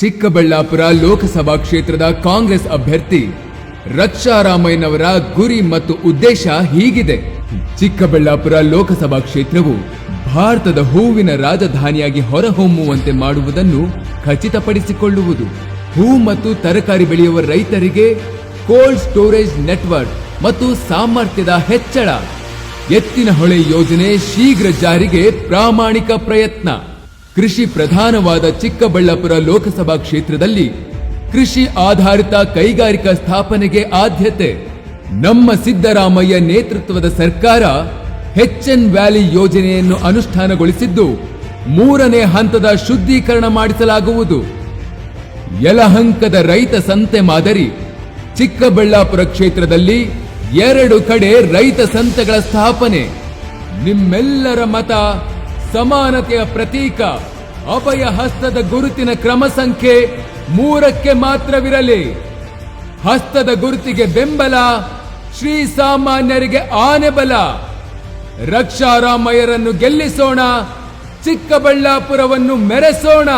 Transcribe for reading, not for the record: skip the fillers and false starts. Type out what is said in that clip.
ಚಿಕ್ಕಬಳ್ಳಾಪುರ ಲೋಕಸಭಾ ಕ್ಷೇತ್ರದ ಕಾಂಗ್ರೆಸ್ ಅಭ್ಯರ್ಥಿ ರಕ್ಷಾರಾಮಯ್ಯನವರ ಗುರಿ ಮತ್ತು ಉದ್ದೇಶ ಹೀಗಿದೆ. ಚಿಕ್ಕಬಳ್ಳಾಪುರ ಲೋಕಸಭಾ ಕ್ಷೇತ್ರವು ಭಾರತದ ಹೂವಿನ ರಾಜಧಾನಿಯಾಗಿ ಹೊರಹೊಮ್ಮುವಂತೆ ಮಾಡುವುದನ್ನು ಖಚಿತಪಡಿಸಿಕೊಳ್ಳುವುದು, ಹೂ ಮತ್ತು ತರಕಾರಿ ಬೆಳೆಯುವ ರೈತರಿಗೆ ಕೋಲ್ಡ್ ಸ್ಟೋರೇಜ್ ನೆಟ್ವರ್ಕ್ ಮತ್ತು ಸಾಮರ್ಥ್ಯದ ಹೆಚ್ಚಳ, ಎತ್ತಿನಹೊಳೆ ಯೋಜನೆ ಶೀಘ್ರ ಜಾರಿಗೆ ಪ್ರಾಮಾಣಿಕ ಪ್ರಯತ್ನ. ಕೃಷಿ ಪ್ರಧಾನವಾದ ಚಿಕ್ಕಬಳ್ಳಾಪುರ ಲೋಕಸಭಾ ಕ್ಷೇತ್ರದಲ್ಲಿ ಕೃಷಿ ಆಧಾರಿತ ಕೈಗಾರಿಕಾ ಸ್ಥಾಪನೆಗೆ ಆದ್ಯತೆ. ನಮ್ಮ ಸಿದ್ದರಾಮಯ್ಯ ನೇತೃತ್ವದ ಸರ್ಕಾರ HN ವ್ಯಾಲಿ ಯೋಜನೆಯನ್ನು ಅನುಷ್ಠಾನಗೊಳಿಸಿದ್ದು 3ನೇ ಹಂತದ ಶುದ್ಧೀಕರಣ ಮಾಡಿಸಲಾಗುವುದು. ಯಲಹಂಕದ ರೈತ ಸಂತೆ ಮಾದರಿ ಚಿಕ್ಕಬಳ್ಳಾಪುರ ಕ್ಷೇತ್ರದಲ್ಲಿ 2 ಕಡೆ ರೈತ ಸಂತೆಗಳ ಸ್ಥಾಪನೆ. ನಿಮ್ಮೆಲ್ಲರ ಮತ ಸಮಾನತೆಯ ಪ್ರತೀಕ, ಅಭಯ ಹಸ್ತದ ಗುರುತಿನ ಕ್ರಮ ಸಂಖ್ಯೆ 3ಕ್ಕೆ ಮಾತ್ರವಿರಲಿ. ಹಸ್ತದ ಗುರುತಿಗೆ ಬೆಂಬಲ, ಶ್ರೀ ಸಾಮಾನ್ಯರಿಗೆ ಆನೆ ಬಲ. ರಕ್ಷಾರಾಮಯ್ಯರನ್ನು ಗೆಲ್ಲಿಸೋಣ, ಚಿಕ್ಕಬಳ್ಳಾಪುರವನ್ನು ಮೆರೆಸೋಣ.